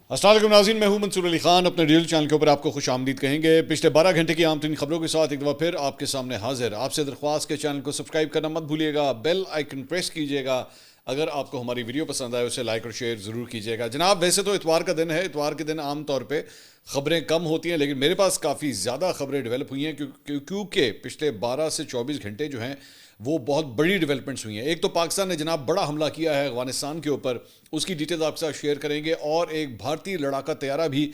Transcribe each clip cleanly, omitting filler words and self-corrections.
السلام علیکم ناظرین، میں ہوں منصور علی خان، اپنے ریل چینل کے اوپر آپ کو خوش آمدید کہیں گے۔ پچھلے 12 گھنٹے کی عام ترین خبروں کے ساتھ ایک دفعہ پھر آپ کے سامنے حاضر۔ آپ سے درخواست کے چینل کو سبسکرائب کرنا مت بھولیے گا، بیل آئیکن پریس کیجیے گا۔ اگر آپ کو ہماری ویڈیو پسند آئے اسے لائک اور شیئر ضرور کیجیے گا۔ جناب، ویسے تو اتوار کا دن ہے، اتوار کے دن عام طور پہ خبریں کم ہوتی ہیں، لیکن میرے پاس کافی زیادہ خبریں ڈیولپ ہوئی ہیں کیونکہ پچھلے 12 سے 24 گھنٹے جو ہیں وہ بہت بڑی ڈیولپمنٹس ہوئی ہیں۔ ایک تو پاکستان نے جناب بڑا حملہ کیا ہے افغانستان کے اوپر، اس کی ڈیٹیلز آپ کے ساتھ شیئر کریں گے، اور ایک بھارتی لڑاکا طیارہ بھی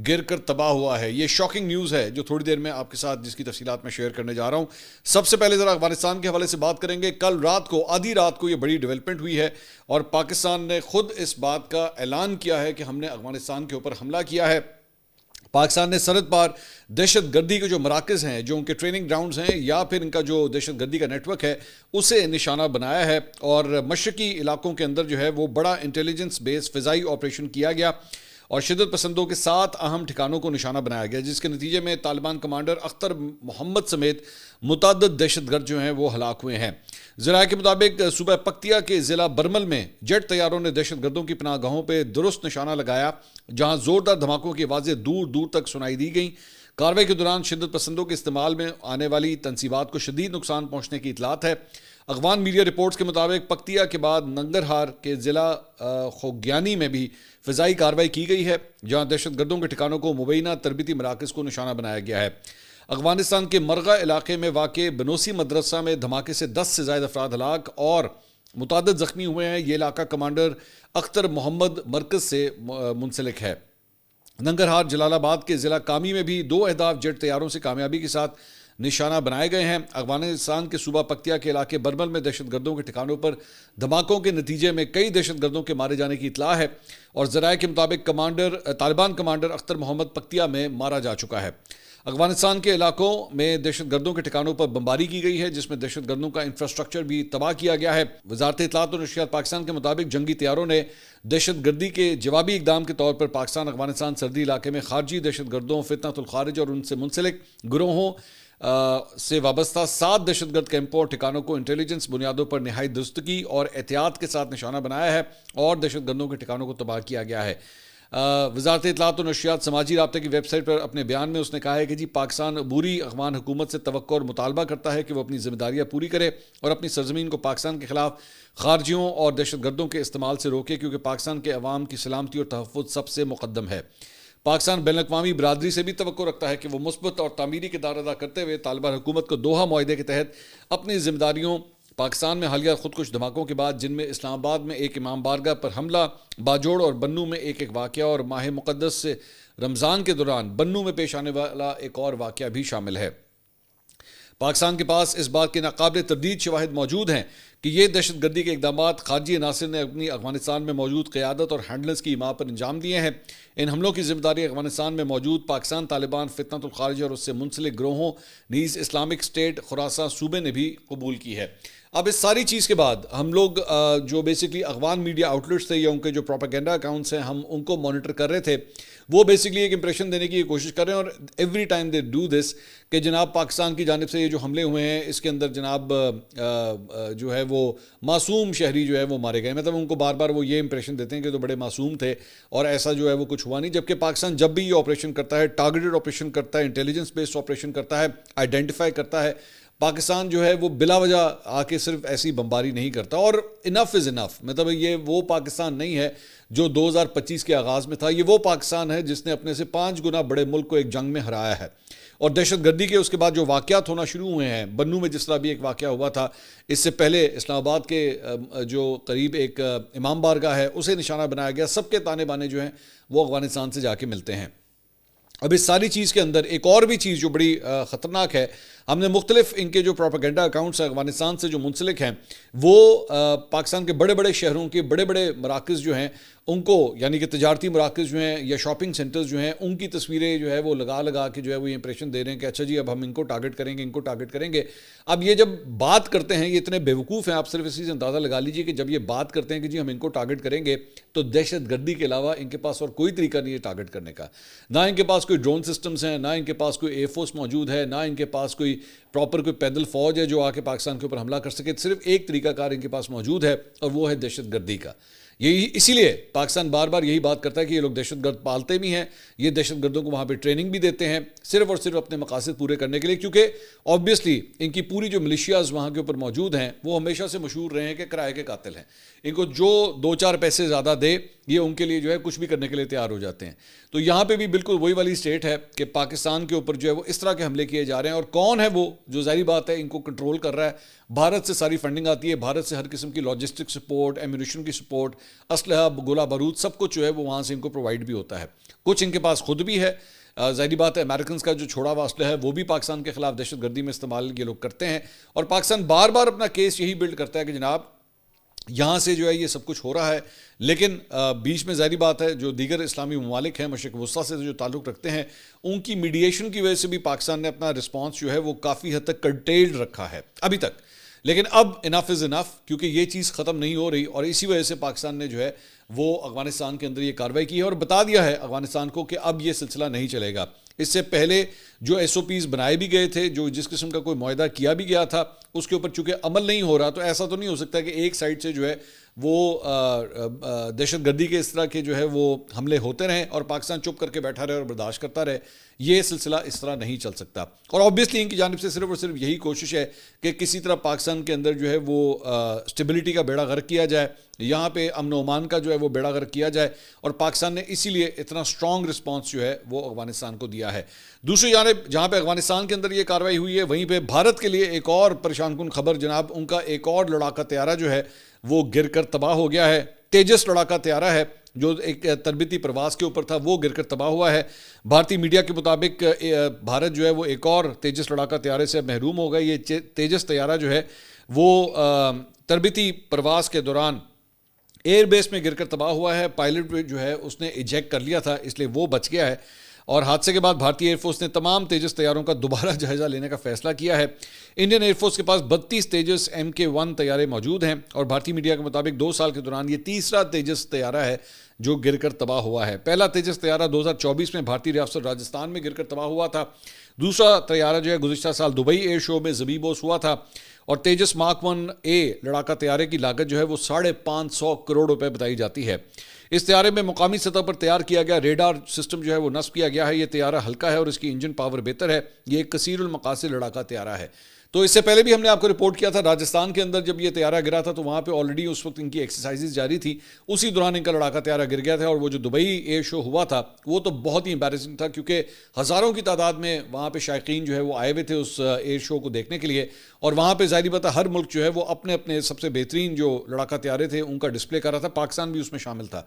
گر کر تباہ ہوا ہے۔ یہ شاکنگ نیوز ہے جو تھوڑی دیر میں آپ کے ساتھ جس کی تفصیلات میں شیئر کرنے جا رہا ہوں۔ سب سے پہلے ذرا افغانستان کے حوالے سے بات کریں گے۔ کل رات کو آدھی رات کو یہ بڑی ڈیولپمنٹ ہوئی ہے اور پاکستان نے خود اس بات کا اعلان کیا ہے کہ ہم نے افغانستان کے اوپر حملہ کیا ہے۔ پاکستان نے سرحد پار دہشت گردی کے جو مراکز ہیں، جو ان کے ٹریننگ گراؤنڈز ہیں یا پھر ان کا جو دہشت گردی کا نیٹ ورک ہے، اسے نشانہ بنایا ہے، اور مشرقی علاقوں کے اندر جو ہے وہ بڑا انٹیلیجنس بیس فضائی آپریشن کیا گیا اور شدت پسندوں کے 7 اہم ٹھکانوں کو نشانہ بنایا گیا، جس کے نتیجے میں طالبان کمانڈر اختر محمد سمیت متعدد دہشت گرد جو ہیں وہ ہلاک ہوئے ہیں۔ ذرائع کے مطابق صوبہ پکتیا کے ضلع برمل میں جیٹ طیاروں نے دہشت گردوں کی پناہ گاہوں پہ درست نشانہ لگایا، جہاں زوردار دھماکوں کی آوازیں دور دور تک سنائی دی گئیں۔ کارروائی کے دوران شدت پسندوں کے استعمال میں آنے والی تنصیبات کو شدید نقصان پہنچنے کی اطلاعات ہے۔ افغان میڈیا رپورٹس کے مطابق پکتیا کے بعد ننگرہار کے ضلع خوگیانی میں بھی فضائی کارروائی کی گئی ہے، جہاں دہشت گردوں کے ٹھکانوں کو مبینہ تربیتی مراکز کو نشانہ بنایا گیا ہے۔ افغانستان کے مرغہ علاقے میں واقع بنوسی مدرسہ میں دھماکے سے 10 سے زائد افراد ہلاک اور متعدد زخمی ہوئے ہیں۔ یہ علاقہ کمانڈر اختر محمد مرکز سے منسلک ہے۔ ننگرہار جلال آباد کے ضلع کامی میں بھی 2 اہداف جیٹ طیاروں سے کامیابی کے ساتھ نشانہ بنائے گئے ہیں۔ افغانستان کے صوبہ پکتیا کے علاقے برمل میں دہشت گردوں کے ٹھکانوں پر دھماکوں کے نتیجے میں کئی دہشت گردوں کے مارے جانے کی اطلاع ہے، اور ذرائع کے مطابق طالبان کمانڈر اختر محمد پکتیا میں مارا جا چکا ہے۔ افغانستان کے علاقوں میں دہشت گردوں کے ٹھکانوں پر بمباری کی گئی ہے، جس میں دہشت گردوں کا انفراسٹرکچر بھی تباہ کیا گیا ہے۔ وزارت اطلاعات و نشریات پاکستان کے مطابق جنگی طیاروں نے دہشت گردی کے جوابی اقدام کے طور پر پاکستان افغانستان سرحدی علاقے میں خارجی دہشت گردوں، فتنۃ الخارج اور ان سے منسلک گروہوں سے وابستہ 7 دہشت گرد کیمپوں اور ٹھکانوں کو انٹیلیجنس بنیادوں پر نہایت درستگی اور احتیاط کے ساتھ نشانہ بنایا ہے اور دہشت گردوں کے ٹھکانوں کو تباہ کیا گیا ہے۔ وزارت اطلاعات و نشریات سماجی رابطے کی ویب سائٹ پر اپنے بیان میں اس نے کہا ہے کہ پاکستان عبوری افغان حکومت سے توقع اور مطالبہ کرتا ہے کہ وہ اپنی ذمہ داریاں پوری کرے اور اپنی سرزمین کو پاکستان کے خلاف خارجیوں اور دہشت گردوں کے استعمال سے روکے، کیونکہ پاکستان کے عوام کی سلامتی اور تحفظ سب سے مقدم ہے۔ پاکستان بین الاقوامی برادری سے بھی توقع رکھتا ہے کہ وہ مثبت اور تعمیری کردار ادا کرتے ہوئے طالبان حکومت کو دوحہ معاہدے کے تحت اپنی ذمہ داریوں پاکستان میں حالیہ خودکش دھماکوں کے بعد، جن میں اسلام آباد میں ایک امام بارگاہ پر حملہ، باجوڑ اور بنوں میں ایک واقعہ اور ماہ مقدس سے رمضان کے دوران بنوں میں پیش آنے والا ایک اور واقعہ بھی شامل ہے۔ پاکستان کے پاس اس بات کے ناقابل تردید شواہد موجود ہیں کہ یہ دہشت گردی کے اقدامات خارجی عناصر نے اپنی افغانستان میں موجود قیادت اور ہینڈلرز کی حمایت پر انجام دیے ہیں۔ ان حملوں کی ذمہ داری افغانستان میں موجود پاکستان طالبان، فتنۃ الخارج اور اس سے منسلک گروہوں نیز اسلامک اسٹیٹ خراساں صوبے نے بھی قبول کی ہے۔ اب اس ساری چیز کے بعد ہم لوگ جو بیسکلی افغان میڈیا آؤٹلیٹس تھے یا ان کے جو پروپیگنڈا اکاؤنٹس ہیں، ہم ان کو مانیٹر کر رہے تھے۔ وہ بیسکلی ایک امپریشن دینے کی کوشش کر رہے ہیں، اور every time they do this کہ جناب پاکستان کی جانب سے یہ جو حملے ہوئے ہیں اس کے اندر جناب جو ہے وہ معصوم شہری جو ہے وہ مارے گئے، مطلب ان کو بار بار وہ یہ امپریشن دیتے ہیں کہ تو بڑے معصوم تھے اور ایسا جو ہے وہ کچھ ہوا نہیں، جبکہ پاکستان جب بھی یہ آپریشن کرتا ہے، ٹارگیٹڈ آپریشن کرتا ہے، انٹیلیجنس بیسڈ آپریشن کرتا ہے، آئیڈینٹیفائی کرتا ہے، پاکستان جو ہے وہ بلا وجہ آ کے صرف ایسی بمباری نہیں کرتا، اور انف از انف، مطلب یہ وہ پاکستان نہیں ہے جو 2025 کے آغاز میں تھا، یہ وہ پاکستان ہے جس نے اپنے سے 5 گنا بڑے ملک کو ایک جنگ میں ہرایا ہے۔ اور دہشت گردی کے اس کے بعد جو واقعات ہونا شروع ہوئے ہیں، بنوں میں جس طرح بھی ایک واقعہ ہوا تھا، اس سے پہلے اسلام آباد کے جو قریب ایک امام بارگاہ ہے اسے نشانہ بنایا گیا، سب کے تانے بانے جو ہیں وہ افغانستان سے جا کے ملتے ہیں۔ اب اس ساری چیز کے اندر ایک اور بھی چیز جو بڑی خطرناک ہے، ہم نے مختلف ان کے جو پروپیگنڈا اکاؤنٹس ہیں افغانستان سے جو منسلک ہیں، وہ پاکستان کے بڑے بڑے شہروں کے بڑے بڑے مراکز جو ہیں ان کو، یعنی کہ تجارتی مراکز جو ہیں یا شاپنگ سینٹرز جو ہیں، ان کی تصویریں جو ہے وہ لگا کے جو ہے وہ یہ امپریشن دے رہے ہیں کہ اچھا جی اب ہم ان کو ٹارگٹ کریں گے، ان کو ٹارگٹ کریں گے۔ اب یہ جب بات کرتے ہیں، یہ اتنے بیوقوف ہیں، آپ صرف اسی سے اندازہ لگا لیجئے کہ جب یہ بات کرتے ہیں کہ جی ہم ان کو ٹارگٹ کریں گے، تو دہشت گردی کے علاوہ ان کے پاس اور کوئی طریقہ نہیں ہے ٹارگٹ کرنے کا۔ نہ ان کے پاس کوئی ڈرون سسٹمز ہیں، نہ ان کے پاس کوئی ایئر فورس موجود ہے، نہ ان کے پاس کوئی پراپر کوئی پیدل فوج ہے جو آ کے پاکستان کے اوپر حملہ کر سکے۔ صرف ایک طریقہ کار ان کے پاس موجود ہے اور وہ ہے دہشت گردی کا۔ یہی اسی لیے پاکستان بار بار یہی بات کرتا ہے کہ یہ لوگ دہشت گرد پالتے بھی ہیں, یہ دہشت گردوں کو وہاں پہ ٹریننگ بھی دیتے ہیں صرف اور صرف اپنے مقاصد پورے کرنے کے لیے, کیونکہ آبویسلی ان کی پوری جو ملیشیاز وہاں کے اوپر موجود ہیں وہ ہمیشہ سے مشہور رہے ہیں کہ کرائے کے قاتل ہیں. ان کو جو 2-4 پیسے زیادہ دے یہ ان کے لیے جو ہے کچھ بھی کرنے کے لیے تیار ہو جاتے ہیں. تو یہاں پہ بھی بالکل وہی والی اسٹیٹ ہے کہ پاکستان کے اوپر جو ہے وہ اس طرح کے حملے کیے جا رہے ہیں, اور کون ہے وہ جو ظاہری بات ہے ان کو کنٹرول کر رہا ہے. بھارت سے ساری فنڈنگ آتی ہے, بھارت سے ہر قسم کی لاجسٹک سپورٹ, ایمونیشن کی سپورٹ, اسلحہ, گولہ بارود, سب کچھ جو ہے وہ وہاں سے ان کو پرووائڈ بھی ہوتا ہے. کچھ ان کے پاس خود بھی ہے, ظاہری بات ہے امریکنز کا جو چھوڑا ہوا اسلحہ ہے وہ بھی پاکستان کے خلاف دہشت گردی میں استعمال یہ لوگ کرتے ہیں. اور پاکستان بار بار اپنا کیس یہی بلڈ کرتا ہے کہ جناب یہاں سے جو ہے یہ سب کچھ ہو رہا ہے, لیکن بیچ میں ظاہری بات ہے جو دیگر اسلامی ممالک ہیں مشرق وسطیٰ سے جو تعلق رکھتے ہیں ان کی میڈیشن کی وجہ سے بھی پاکستان نے اپنا رسپانس جو ہے وہ کافی حد تک کنٹینڈ رکھا ہے ابھی تک. لیکن اب انف از انف, کیونکہ یہ چیز ختم نہیں ہو رہی, اور اسی وجہ سے پاکستان نے جو ہے وہ افغانستان کے اندر یہ کارروائی کی ہے اور بتا دیا ہے افغانستان کو کہ اب یہ سلسلہ نہیں چلے گا. اس سے پہلے جو ایس او پیز بنائے بھی گئے تھے, جو جس قسم کا کوئی معاہدہ کیا بھی گیا تھا, اس کے اوپر چونکہ عمل نہیں ہو رہا, تو ایسا تو نہیں ہو سکتا کہ ایک سائڈ سے جو ہے وہ دہشت گردی کے اس طرح کے جو ہے وہ حملے ہوتے رہیں اور پاکستان چپ کر کے بیٹھا رہے اور برداشت کرتا رہے. یہ سلسلہ اس طرح نہیں چل سکتا. اور آبویسلی ان کی جانب سے صرف اور صرف یہی کوشش ہے کہ کسی طرح پاکستان کے اندر جو ہے وہ اسٹیبلٹی کا بیڑا غرق کیا جائے, یہاں پہ امن و امان کا جو ہے وہ بیڑا غرق کیا جائے, اور پاکستان نے اسی لیے اتنا اسٹرانگ رسپانس جو ہے وہ افغانستان کو دیا ہے. دوسری جانب جہاں پہ افغانستان کے اندر یہ کارروائی ہوئی ہے, وہیں پہ بھارت کے لیے ایک اور پریشان کن خبر جناب, ان کا ایک اور لڑاکا طیارہ جو ہے وہ گر کر تباہ ہو گیا ہے. تیجس لڑاکا طیارہ ہے جو ایک تربیتی پرواز کے اوپر تھا, وہ گر کر تباہ ہوا ہے. بھارتی میڈیا کے مطابق بھارت جو ہے وہ ایک اور تیجس لڑاکا طیارے سے محروم ہو گیا. یہ تیجس طیارہ جو ہے وہ تربیتی پرواز کے دوران ایئر بیس میں گر کر تباہ ہوا ہے. پائلٹ جو ہے اس نے ایجیکٹ کر لیا تھا, اس لیے وہ بچ گیا ہے. اور حادثے کے بعد بھارتی ایئر فورس نے تمام تیجس طیاروں کا دوبارہ جائزہ لینے کا فیصلہ کیا ہے. انڈین ایئر فورس کے پاس 32 تیجس MK-1 طیارے موجود ہیں, اور بھارتی میڈیا کے مطابق 2 سال کے دوران یہ تیسرا تیجس طیارہ ہے جو گر کر تباہ ہوا ہے. پہلا تیجس طیارہ 2024 میں بھارتی ریاست راجستھان میں گر کر تباہ ہوا تھا. دوسرا طیارہ جو ہے گزشتہ سال دبئی ایئر شو میں زبیبوس ہوا تھا. اور تیجس مارک 1A لڑاکا طیارے کی لاگت جو ہے وہ 550 کروڑ روپے بتائی جاتی ہے. اس طیارے میں مقامی سطح پر تیار کیا گیا ریڈار سسٹم جو ہے وہ نصب کیا گیا ہے. یہ طیارہ ہلکا ہے اور اس کی انجن پاور بہتر ہے. یہ ایک کثیر المقاصد لڑاکا طیارہ ہے. تو اس سے پہلے بھی ہم نے آپ کو رپورٹ کیا تھا راجستھان کے اندر جب یہ طیارہ گرا تھا تو وہاں پہ آلریڈی اس وقت ان کی ایکسرسائزز جاری تھی, اسی دوران ان کا لڑاکا طیارہ گر گیا تھا. اور وہ جو دبئی ایئر شو ہوا تھا وہ تو بہت ہی امبیرسنگ تھا, کیونکہ ہزاروں کی تعداد میں وہاں پہ شائقین جو ہے وہ آئے ہوئے تھے اس ایئر شو کو دیکھنے کے لیے. اور وہاں پہ ظاہری بات ہے ہر ملک جو ہے وہ اپنے اپنے سب سے بہترین جو لڑاکا طیارے تھے ان کا ڈسپلے کر رہا تھا, پاکستان بھی اس میں شامل تھا.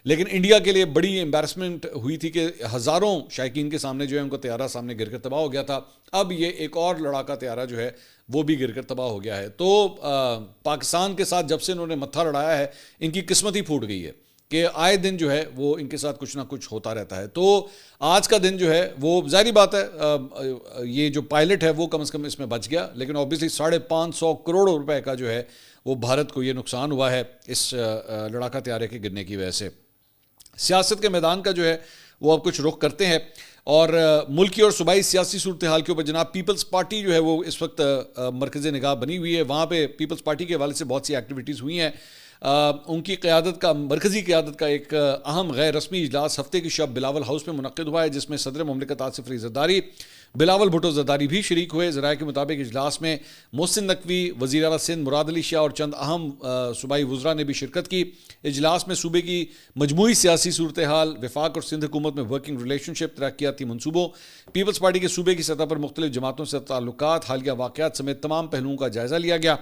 لیکن انڈیا کے لیے بڑی امبیرسمنٹ ہوئی تھی کہ ہزاروں شائقین کے سامنے جو ہے ان کا طیارہ سامنے گر کر تباہ ہو گیا تھا. اب یہ ایک اور لڑاکا طیارہ جو ہے وہ بھی گر کر تباہ ہو گیا ہے. تو پاکستان کے ساتھ جب سے انہوں نے متھا لڑایا ہے ان کی قسمت ہی پھوٹ گئی ہے کہ آئے دن جو ہے وہ ان کے ساتھ کچھ نہ کچھ ہوتا رہتا ہے. تو آج کا دن جو ہے وہ ظاہری بات ہے یہ جو پائلٹ ہے وہ کم از کم اس میں بچ گیا, لیکن اوبیسلی 550 کروڑ روپے کا جو ہے وہ بھارت کو یہ نقصان ہوا ہے اس لڑاکا طیارے کے گرنے کی وجہ سے. سیاست کے میدان کا جو ہے وہ اب کچھ رخ کرتے ہیں, اور ملکی اور صوبائی سیاسی صورتحال کے اوپر جناب پیپلز پارٹی جو ہے وہ اس وقت مرکز نگاہ بنی ہوئی ہے. وہاں پہ پیپلز پارٹی کے حوالے سے بہت سی ایکٹیویٹیز ہوئی ہیں. ان کی قیادت کا مرکزی قیادت کا ایک اہم غیر رسمی اجلاس ہفتے کی شب بلاول ہاؤس میں منعقد ہوا ہے, جس میں صدر مملکت آصف علی زرداری, بلاول بھٹو زرداری بھی شریک ہوئے. ذرائع کے مطابق اجلاس میں محسن نقوی, وزیر اعلیٰ سندھ مراد علی شاہ اور چند اہم صوبائی وزراء نے بھی شرکت کی. اجلاس میں صوبے کی مجموعی سیاسی صورتحال, وفاق اور سندھ حکومت میں ورکنگ ریلیشن شپ, ترقیاتی منصوبوں, پیپلز پارٹی کے صوبے کی سطح پر مختلف جماعتوں سے تعلقات, حالیہ واقعات سمیت تمام پہلوؤں کا جائزہ لیا گیا.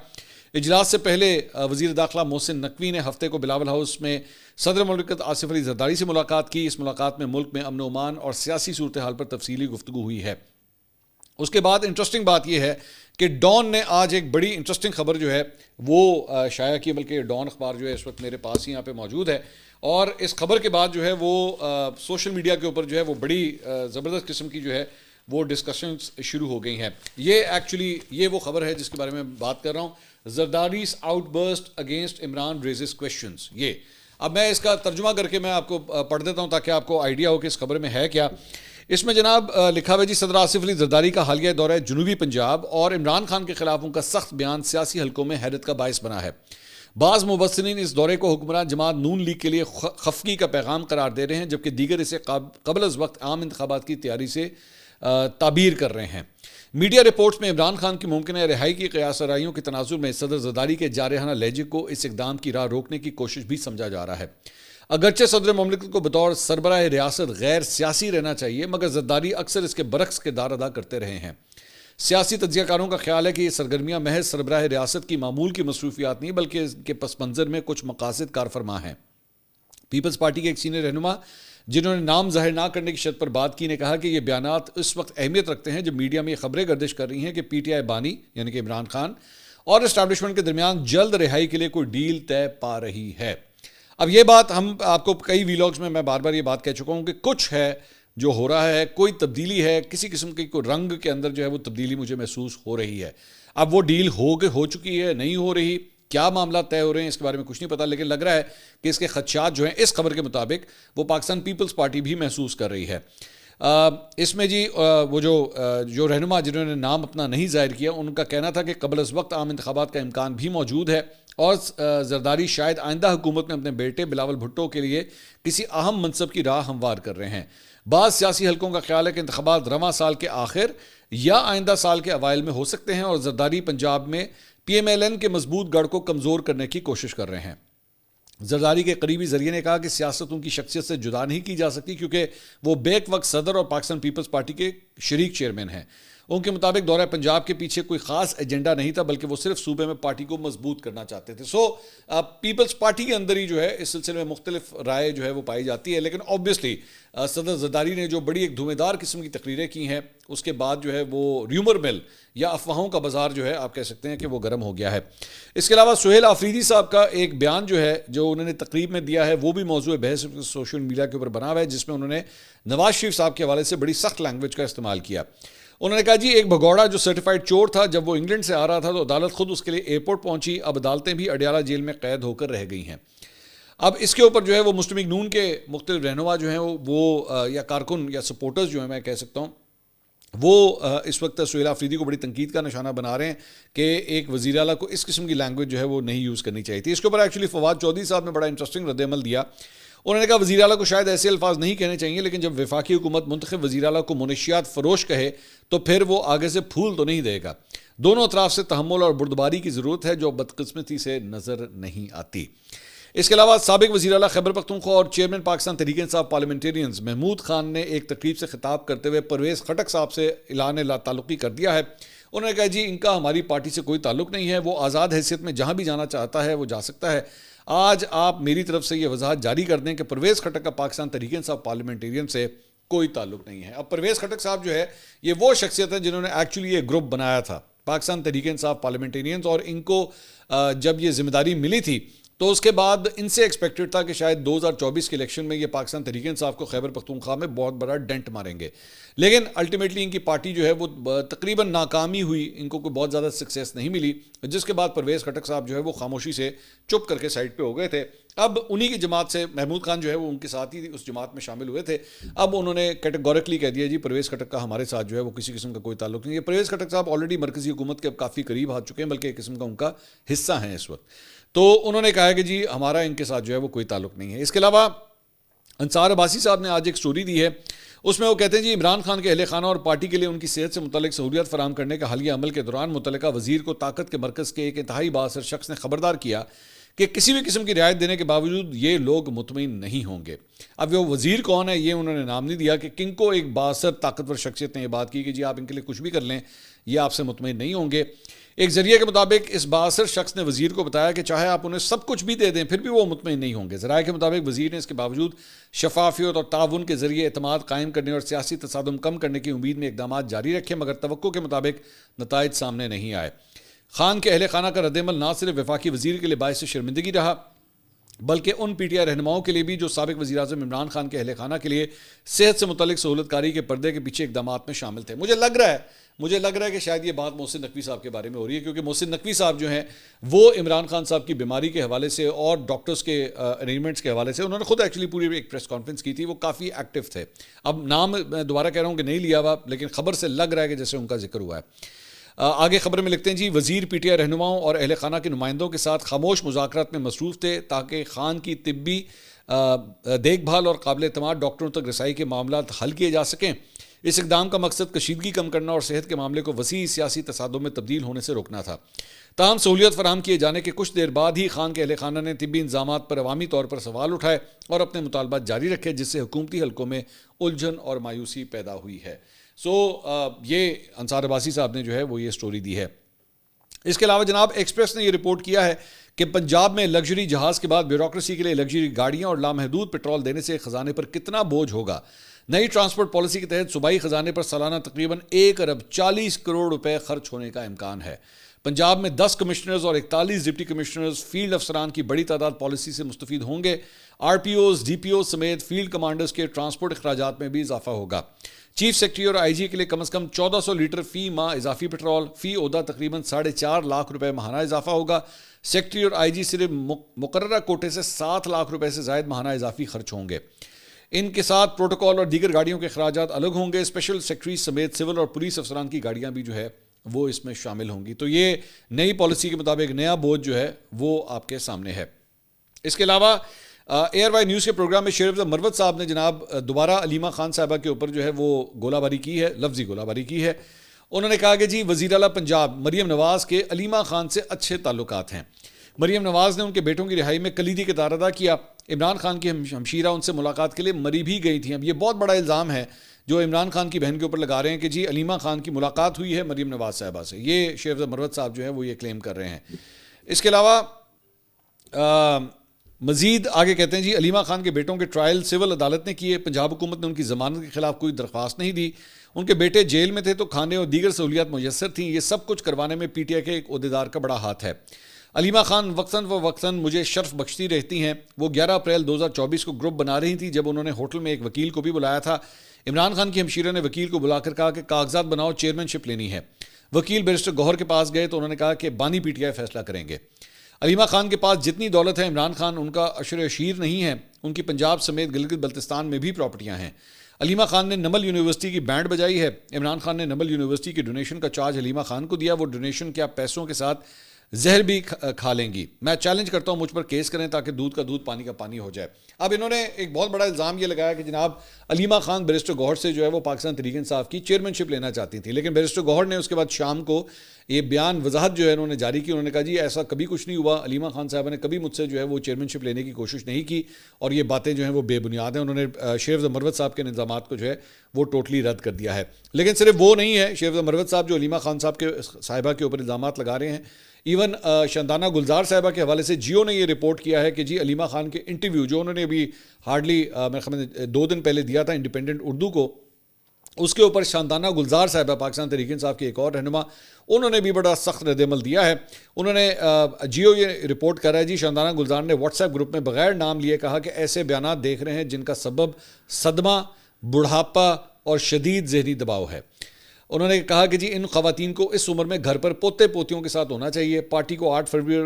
اجلاس سے پہلے وزیر داخلہ محسن نقوی نے ہفتے کو بلاول ہاؤس میں صدر مملکت آصف علی زرداری سے ملاقات کی. اس ملاقات میں ملک میں امن و امان اور سیاسی صورتحال پر تفصیلی گفتگو ہوئی ہے. اس کے بعد انٹرسٹنگ بات یہ ہے کہ ڈان نے آج ایک بڑی انٹرسٹنگ خبر جو ہے وہ شائع کی, بلکہ ڈان اخبار جو ہے اس وقت میرے پاس ہی یہاں پہ موجود ہے. اور اس خبر کے بعد جو ہے وہ سوشل میڈیا کے اوپر جو ہے وہ بڑی زبردست قسم کی جو ہے وہ ڈسکشنز شروع ہو گئی ہیں. یہ ایکچولی یہ وہ خبر ہے جس کے بارے میں بات کر رہا ہوں. زرداری's outburst against Imran raises questions. یہ اب میں اس کا ترجمہ کر کے میں آپ کو پڑھ دیتا ہوں تاکہ آپ کو آئیڈیا ہو کہ اس خبر میں ہے کیا. اس میں جناب لکھا ہوا جی, صدر آصف علی زرداری کا حالیہ دورہ جنوبی پنجاب اور عمران خان کے خلاف ان کا سخت بیان سیاسی حلقوں میں حیرت کا باعث بنا ہے. بعض مبصرین اس دورے کو حکمران جماعت نون لیگ کے لیے خفگی کا پیغام قرار دے رہے ہیں، جبکہ دیگر اسے قبل از وقت عام انتخابات کی تیاری سے تعبیر کر رہے ہیں۔ میڈیا رپورٹس میں عمران خان کی ممکنہ رہائی کی قیاس آرائیوں کے تناظر میں صدر زرداری کے جارحانہ لہجے کو اس اقدام کی راہ روکنے کی کوشش بھی سمجھا جا رہا ہے۔ اگرچہ صدر مملکت کو بطور سربراہ ریاست غیر سیاسی رہنا چاہیے، مگر زرداری اکثر اس کے برعکس کردار ادا کرتے رہے ہیں۔ سیاسی تجزیہ کاروں کا خیال ہے کہ یہ سرگرمیاں محض سربراہ ریاست کی معمول کی مصروفیات نہیں بلکہ اس کے پس منظر میں کچھ مقاصد کار فرما ہیں۔ پیپلز پارٹی کے ایک سینئر رہنما جنہوں نے نام ظاہر نہ کرنے کی شرط پر بات کی نے کہا کہ یہ بیانات اس وقت اہمیت رکھتے ہیں جب میڈیا میں یہ خبریں گردش کر رہی ہیں کہ پی ٹی آئی بانی یعنی کہ عمران خان اور اسٹیبلشمنٹ کے درمیان جلد رہائی کے لیے کوئی ڈیل طے پا رہی ہے۔ اب یہ بات ہم آپ کو کئی ویلاگز میں بار بار یہ بات کہہ چکا ہوں کہ کچھ ہے جو ہو رہا ہے، کوئی تبدیلی ہے، کسی قسم کی کوئی رنگ کے اندر جو ہے وہ تبدیلی مجھے محسوس ہو رہی ہے۔ اب وہ ڈیل ہو چکی ہے، نہیں ہو رہی، کیا معاملات طے ہو رہے ہیں اس کے بارے میں کچھ نہیں پتا، لیکن لگ رہا ہے کہ اس کے خدشات جو ہیں اس خبر کے مطابق وہ پاکستان پیپلز پارٹی بھی محسوس کر رہی ہے۔ اس میں جی وہ جو رہنما جنہوں نے نام اپنا نہیں ظاہر کیا، ان کا کہنا تھا کہ قبل از وقت عام انتخابات کا امکان بھی موجود ہے اور زرداری شاید آئندہ حکومت میں اپنے بیٹے بلاول بھٹو کے لیے کسی اہم منصب کی راہ ہموار کر رہے ہیں۔ بعض سیاسی حلقوں کا خیال ہے کہ انتخابات رواں سال کے آخر یا آئندہ سال کے اوائل میں ہو سکتے ہیں اور زرداری پنجاب میں پی ایم ایل این کے مضبوط گڑھ کو کمزور کرنے کی کوشش کر رہے ہیں۔ زرداری کے قریبی ذریعے نے کہا کہ سیاست ان کی شخصیت سے جدا نہیں کی جا سکتی کیونکہ وہ بیک وقت صدر اور پاکستان پیپلز پارٹی کے شریک چیئرمین ہیں۔ ان کے مطابق دورہ پنجاب کے پیچھے کوئی خاص ایجنڈا نہیں تھا بلکہ وہ صرف صوبے میں پارٹی کو مضبوط کرنا چاہتے تھے۔ پیپلز پارٹی کے اندر ہی جو ہے اس سلسلے میں مختلف رائے جو ہے وہ پائی جاتی ہے، لیکن آبویسلی صدر زرداری نے جو بڑی ایک دھومے دار قسم کی تقریریں کی ہیں اس کے بعد جو ہے وہ ریومر مل یا افواہوں کا بازار جو ہے آپ کہہ سکتے ہیں کہ وہ گرم ہو گیا ہے۔ اس کے علاوہ سہیل آفریدی صاحب کا ایک بیان جو ہے جو انہوں نے تقریب میں دیا ہے وہ بھی موضوع بحث سوشل میڈیا کے اوپر بنا ہوا ہے، جس میں انہوں نے نواز شریف صاحب کے حوالے سے بڑی سخت لینگویج کا استعمال کیا۔ انہوں نے کہا جی ایک بھگوڑا جو سرٹیفائڈ چور تھا جب وہ انگلینڈ سے آ رہا تھا تو عدالت خود اس کے لیے ایئرپورٹ پہنچی، اب عدالتیں بھی اڈیالہ جیل میں قید ہو کر رہ گئی ہیں۔ اب اس کے اوپر جو ہے وہ مسلم لیگ نون کے مختلف رہنما جو ہیں وہ یا کارکن یا سپورٹرز جو ہیں میں کہہ سکتا ہوں وہ اس وقت سہیل آفریدی کو بڑی تنقید کا نشانہ بنا رہے ہیں کہ ایک وزیر اعلیٰ کو اس قسم کی لینگویج جو ہے وہ نہیں یوز کرنی چاہیے تھی۔ اس کے اوپر ایکچولی فواد چودھری صاحب نے بڑا انٹرسٹنگ رد عمل دیا۔ انہوں نے کہا وزیر اعلیٰ کو شاید ایسے الفاظ نہیں کہنے چاہیے، لیکن جب وفاقی حکومت منتخب وزیر اعلیٰ کو منشیات فروش کہے تو پھر وہ آگے سے پھول تو نہیں دے گا۔ دونوں اطراف سے تحمل اور بردباری کی ضرورت ہے جو بدقسمتی سے نظر نہیں آتی۔ اس کے علاوہ سابق وزیر اعلیٰ خیبر پختونخوا اور چیئرمین پاکستان تحریک انصاف پارلیمنٹیرینز محمود خان نے ایک تقریب سے خطاب کرتے ہوئے پرویز خٹک صاحب سے اعلان لا تعلقی کر دیا ہے۔ انہوں نے کہا جی ان کا ہماری پارٹی سے کوئی تعلق نہیں ہے، وہ آزاد حیثیت میں جہاں بھی جانا چاہتا ہے وہ جا سکتا ہے۔ آج آپ میری طرف سے یہ وضاحت جاری کر دیں کہ پرویز خٹک کا پاکستان تحریک انصاف پارلیمنٹیرین سے کوئی تعلق نہیں ہے۔ اب پرویز خٹک صاحب جو ہے یہ وہ شخصیت ہے جنہوں نے ایکچولی یہ گروپ بنایا تھا پاکستان تحریک انصاف پارلیمنٹیرینز، اور ان کو جب یہ ذمہ داری ملی تھی تو اس کے بعد ان سے ایکسپیکٹڈ تھا کہ شاید 2024 کے الیکشن میں یہ پاکستان تحریک انصاف کو خیبر پختونخوا میں بہت بڑا ڈنٹ ماریں گے، لیکن الٹیمیٹلی ان کی پارٹی جو ہے وہ تقریباً ناکامی ہوئی، ان کو کوئی بہت زیادہ سکسیس نہیں ملی، جس کے بعد پرویز خٹک صاحب جو ہے وہ خاموشی سے چپ کر کے سائڈ پہ ہو گئے تھے۔ اب انہی کی جماعت سے محمود خان جو ہے وہ ان کے ساتھ ہی اس جماعت میں شامل ہوئے تھے۔ اب انہوں نے کیٹیگوریکلی کہہ دیا جی پرویز خٹک کا ہمارے ساتھ جو ہے وہ کسی قسم کا کوئی تعلق نہیں ہے۔ پرویز خٹک صاحب آلریڈی مرکزی حکومت کے اب کافی قریب آ چکے ہیں، بلکہ ایک قسم کا ان کا حصہ ہیں اس وقت، تو انہوں نے کہا کہ جی ہمارا ان کے ساتھ جو ہے وہ کوئی تعلق نہیں ہے۔ اس کے علاوہ انصار عباسی صاحب نے آج ایک سٹوری دی ہے، اس میں وہ کہتے ہیں جی عمران خان کے اہل خانہ اور پارٹی کے لیے ان کی صحت سے متعلق سہولیات فراہم کرنے کا حالیہ عمل کے دوران متعلقہ وزیر کو طاقت کے مرکز کے ایک انتہائی بااثر شخص نے خبردار کیا کہ کسی بھی قسم کی رعایت دینے کے باوجود یہ لوگ مطمئن نہیں ہوں گے۔ اب وہ وزیر کون ہے یہ انہوں نے نام نہیں دیا کہ کن کو ایک بااثر طاقتور شخصیت نے یہ بات کی کہ جی آپ ان کے لیے کچھ بھی کر لیں یہ آپ سے مطمئن نہیں ہوں گے۔ ایک ذریعے کے مطابق اس بااثر شخص نے وزیر کو بتایا کہ چاہے آپ انہیں سب کچھ بھی دے دیں پھر بھی وہ مطمئن نہیں ہوں گے۔ ذرائع کے مطابق وزیر نے اس کے باوجود شفافیت اور تعاون کے ذریعے اعتماد قائم کرنے اور سیاسی تصادم کم کرنے کی امید میں اقدامات جاری رکھے، مگر توقع کے مطابق نتائج سامنے نہیں آئے۔ خان کے اہل خانہ کا رد عمل نہ صرف وفاقی وزیر کے لیے باعث شرمندگی رہا بلکہ ان پی ٹی آئی رہنماؤں کے لیے بھی جو سابق وزیر اعظم عمران خان کے اہل خانہ کے لیے صحت سے متعلق سہولت کاری کے پردے کے پیچھے اقدامات میں شامل تھے۔ مجھے لگ رہا ہے کہ شاید یہ بات محسن نقوی صاحب کے بارے میں ہو رہی ہے، کیونکہ محسن نقوی صاحب جو ہیں وہ عمران خان صاحب کی بیماری کے حوالے سے اور ڈاکٹرز کے ارینجمنٹس کے حوالے سے انہوں نے خود ایکچولی پوری ایک پریس کانفرنس کی تھی، وہ کافی ایکٹیو تھے۔ اب نام میں دوبارہ کہہ رہا ہوں کہ نہیں لیا ہوا، لیکن خبر سے لگ رہا ہے کہ جیسے ان کا ذکر ہوا ہے۔ آگے خبر میں لکھتے ہیں جی وزیر پی ٹی آئی رہنماؤں اور اہل خانہ کے نمائندوں کے ساتھ خاموش مذاکرات میں مصروف تھے تاکہ خان کی طبی دیکھ بھال اور قابل اعتماد ڈاکٹروں تک رسائی کے معاملات حل کیے جا سکیں. اس اقدام کا مقصد کشیدگی کم کرنا اور صحت کے معاملے کو وسیع سیاسی تصادم میں تبدیل ہونے سے روکنا تھا. تاہم سہولیت فراہم کیے جانے کے کچھ دیر بعد ہی خان کے اہل خانہ نے طبی انتظامات پر عوامی طور پر سوال اٹھائے اور اپنے مطالبات جاری رکھے, جس سے حکومتی حلقوں میں الجھن اور مایوسی پیدا ہوئی ہے. یہ انصار عباسی صاحب نے جو ہے وہ یہ سٹوری دی ہے. اس کے علاوہ جناب ایکسپریس نے یہ رپورٹ کیا ہے کہ پنجاب میں لگژری جہاز کے بعد بیوروکریسی کے لیے لگژری گاڑیاں اور لامحدود پیٹرول دینے سے خزانے پر کتنا بوجھ ہوگا. نئی ٹرانسپورٹ پالیسی کے تحت صوبائی خزانے پر سالانہ تقریباً 1 ارب 40 کروڑ روپے خرچ ہونے کا امکان ہے. پنجاب میں 10 کمشنرز اور 41 ڈپٹی کمشنرز فیلڈ افسران کی بڑی تعداد پالیسی سے مستفید ہوں گے. R P Os, D P Os سمیت فیلڈ کمانڈرز کے ٹرانسپورٹ اخراجات میں بھی اضافہ ہوگا. چیف سیکرٹری اور آئی جی کے لیے کم از کم 1400 لیٹر فی ماہ اضافی پیٹرول, فی عہدہ تقریباً 4.5 لاکھ روپے ماہانہ اضافہ ہوگا. سیکرٹری اور آئی جی صرف مقررہ کوٹے سے 7 لاکھ روپے سے زائد ماہانہ اضافی خرچ ہوں گے. ان کے ساتھ پروٹوکول اور دیگر گاڑیوں کے اخراجات الگ ہوں گے. اسپیشل سیکرٹری سمیت سول اور پولیس افسران کی گاڑیاں بھی جو ہے وہ اس میں شامل ہوں گی. تو یہ نئی پالیسی کے مطابق نیا بوجھ جو ہے وہ آپ کے سامنے ہے. اس کے علاوہ ایئر وائی نیوز کے پروگرام میں شیر افضل مروت صاحب نے جناب دوبارہ علیمہ خان صاحبہ کے اوپر جو ہے وہ گولہ باری کی ہے, لفظی گولہ باری کی ہے. انہوں نے کہا کہ جی وزیر اعلیٰ پنجاب مریم نواز کے علیمہ خان سے اچھے تعلقات ہیں. مریم نواز نے ان کے بیٹوں کی رہائی میں کلیدی کردار ادا کیا. عمران خان کی ہمشیرہ ان سے ملاقات کے لیے مری بھی گئی تھیں. اب یہ بہت بڑا الزام ہے جو عمران خان کی بہن کے اوپر لگا رہے ہیں کہ جی علیمہ خان کی ملاقات ہوئی ہے مریم نواز صاحبہ سے. یہ شیر افضل مروت صاحب جو ہے وہ یہ کلیم کر رہے ہیں. اس کے علاوہ مزید آگے کہتے ہیں جی علیمہ خان کے بیٹوں کے ٹرائل سول عدالت نے کیے. پنجاب حکومت نے ان کی ضمانت کے خلاف کوئی درخواست نہیں دی. ان کے بیٹے جیل میں تھے تو کھانے اور دیگر سہولیات میسر تھیں. یہ سب کچھ کروانے میں پی ٹی آئی کے ایک عہدیدار کا بڑا ہاتھ ہے. علیمہ خان وقتاً فوقتاً مجھے شرف بخشتی رہتی ہیں. وہ 11 اپریل 2024 کو گروپ بنا رہی تھی جب انہوں نے ہوٹل میں ایک وکیل کو بھی بلایا تھا. عمران خان کی ہمشیرہ نے وکیل کو بلا کر کہا کہ کاغذات بناؤ, چیئرمین شپ لینی ہے. وکیل بیرسٹر گوہر کے پاس گئے تو انہوں نے کہا کہ بانی پی ٹی آئی فیصلہ کریں گے. علیمہ خان کے پاس جتنی دولت ہے عمران خان ان کا عشر اشیر نہیں ہے. ان کی پنجاب سمیت گلگت بلتستان میں بھی پراپرٹیاں ہیں. علیمہ خان نے نمل یونیورسٹی کی بینڈ بجائی ہے. عمران خان نے نمل یونیورسٹی کی ڈونیشن کا چارج علیمہ خان کو دیا. وہ ڈونیشن کیا پیسوں کے ساتھ زہر بھی کھا لیں گی. میں چیلنج کرتا ہوں مجھ پر کیس کریں تاکہ دودھ کا دودھ پانی کا پانی ہو جائے. اب انہوں نے ایک بہت بڑا الزام یہ لگایا کہ جناب علیمہ خان بیرسٹر گوہر سے جو ہے وہ پاکستان تحریک انصاف کی چیئرمین شپ لینا چاہتی تھیں, لیکن بیرسٹر گوہر نے اس کے بعد شام کو یہ بیان وضاحت جو ہے انہوں نے جاری کی. انہوں نے کہا جی ایسا کبھی کچھ نہیں ہوا. علیمہ خان صاحبہ نے کبھی مجھ سے جو ہے وہ چیئرمین شپ لینے کی کوشش نہیں کی اور یہ باتیں جو ہیں وہ بے بنیاد ہیں. انہوں نے شیر افضل مروت صاحب کے الزامات کو جو ہے وہ ٹوٹلی رد کر دیا ہے. لیکن صرف وہ نہیں ہے شیر افضل مروت صاحب جو علیمہ خان صاحب کے صاحبہ کے اوپر الزامات لگا رہے ہیں. ایون شاندانہ گلزار صاحبہ کے حوالے سے جیو نے یہ رپورٹ کیا ہے کہ جی علیمہ خان کے انٹرویو جو انہوں نے ابھی ہارڈلی میرے خیال میں 2 دن پہلے دیا تھا انڈیپینڈنٹ اردو کو, اس کے اوپر شاندانہ گلزار صاحبہ پاکستان تحریک انصاف کے ایک اور رہنما انہوں نے بھی بڑا سخت رد عمل دیا ہے. انہوں نے جیو یہ رپورٹ کر رہا ہے جی شاندانہ گلزار نے واٹس ایپ گروپ میں بغیر نام لیے کہا کہ ایسے بیانات دیکھ رہے ہیں جن کا سبب صدمہ, بڑھاپا اور شدید ذہنی دباؤ ہے. انہوں نے کہا کہ جی ان خواتین کو اس عمر میں گھر پر پوتے پوتیوں کے ساتھ ہونا چاہیے. پارٹی کو 8 فروری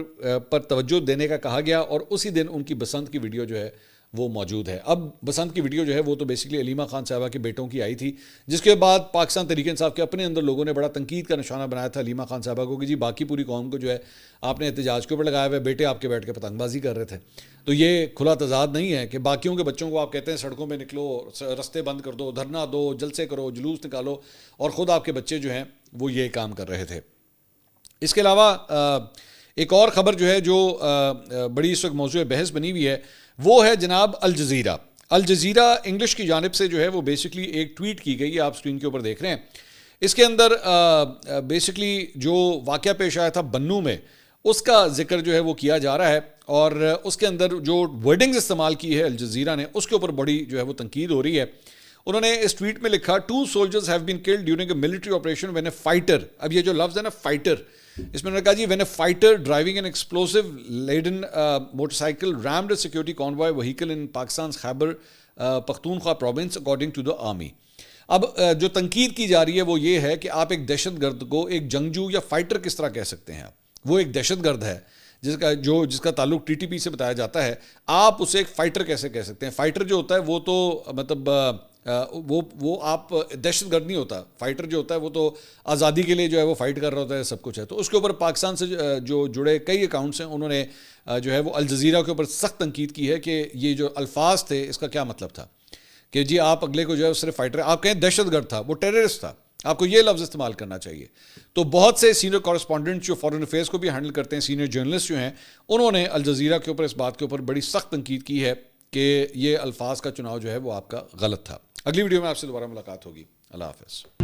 پر توجہ دینے کا کہا گیا اور اسی دن ان کی بسنت کی ویڈیو جو ہے وہ موجود ہے. اب بسنت کی ویڈیو جو ہے وہ تو بیسیکلی علیمہ خان صاحبہ کے بیٹوں کی آئی تھی, جس کے بعد پاکستان تحریک انصاف کے اپنے اندر لوگوں نے بڑا تنقید کا نشانہ بنایا تھا علیمہ خان صاحبہ کو کہ جی باقی پوری قوم کو جو ہے آپ نے احتجاج کے اوپر لگایا ہوا ہے, بیٹے آپ کے بیٹھ کے پتنگ بازی کر رہے تھے. تو یہ کھلا تضاد نہیں ہے کہ باقیوں کے بچوں کو آپ کہتے ہیں سڑکوں میں نکلو, رستے بند کر دو, دھرنا دو, جلسے کرو, جلوس نکالو, اور خود آپ کے بچے جو ہیں وہ یہ کام کر رہے تھے. اس کے علاوہ ایک اور خبر جو ہے جو بڑی اس وقت موضوع بحث بنی ہوئی ہے وہ ہے جناب الجزیرہ. الجزیرہ انگلش کی جانب سے جو ہے وہ بیسکلی ایک ٹویٹ کی گئی ہے, آپ اسکرین کے اوپر دیکھ رہے ہیں. اس کے اندر بیسکلی جو واقعہ پیش آیا تھا بنو میں اس کا ذکر جو ہے وہ کیا جا رہا ہے, اور اس کے اندر جو ورڈنگز استعمال کی ہے الجزیرہ نے اس کے اوپر بڑی جو ہے وہ تنقید ہو رہی ہے. انہوں نے اس ٹویٹ میں لکھا 2 soldiers have been killed during a military operation when a fighter, اب یہ جو لفظ ہے نا فائٹر, اس میں انہوں نے کہا جی when a fighter driving an explosive laden motorcycle rammed a security convoy vehicle in Pakistan's Khyber Pakhtunkhwa province according to the army. اب جو تنقید کی جا رہی ہے وہ یہ ہے کہ آپ ایک دہشت گرد کو ایک جنگجو یا فائٹر کس طرح کہہ سکتے ہیں. وہ ایک دہشت گرد ہے جس کا تعلق ٹی ٹی پی سے بتایا جاتا ہے, آپ اسے ایک فائٹر کیسے کہہ سکتے ہیں؟ فائٹر جو ہوتا ہے وہ تو مطلب وہ آپ دہشت گرد نہیں ہوتا. فائٹر جو ہوتا ہے وہ تو آزادی کے لیے جو ہے وہ فائٹ کر رہا ہوتا ہے, سب کچھ ہے. تو اس کے اوپر پاکستان سے جو جڑے کئی اکاؤنٹس ہیں انہوں نے جو ہے وہ الجزیرہ کے اوپر سخت تنقید کی ہے کہ یہ جو الفاظ تھے اس کا کیا مطلب تھا کہ جی آپ اگلے کو جو ہے صرف فائٹر, آپ کہیں دہشت گرد تھا, وہ ٹیررسٹ تھا, آپ کو یہ لفظ استعمال کرنا چاہیے. تو بہت سے سینئر کورسپونڈنٹ جو فارن افیئرس کو بھی ہینڈل کرتے ہیں, سینئر جرنلسٹ جو ہیں, انہوں نے الجزیرہ کے اوپر اس بات کے اوپر بڑی سخت تنقید کی ہے کہ یہ الفاظ کا چناؤ جو ہے وہ آپ کا غلط تھا. اگلی ویڈیو میں آپ سے دوبارہ ملاقات ہوگی. اللہ حافظ.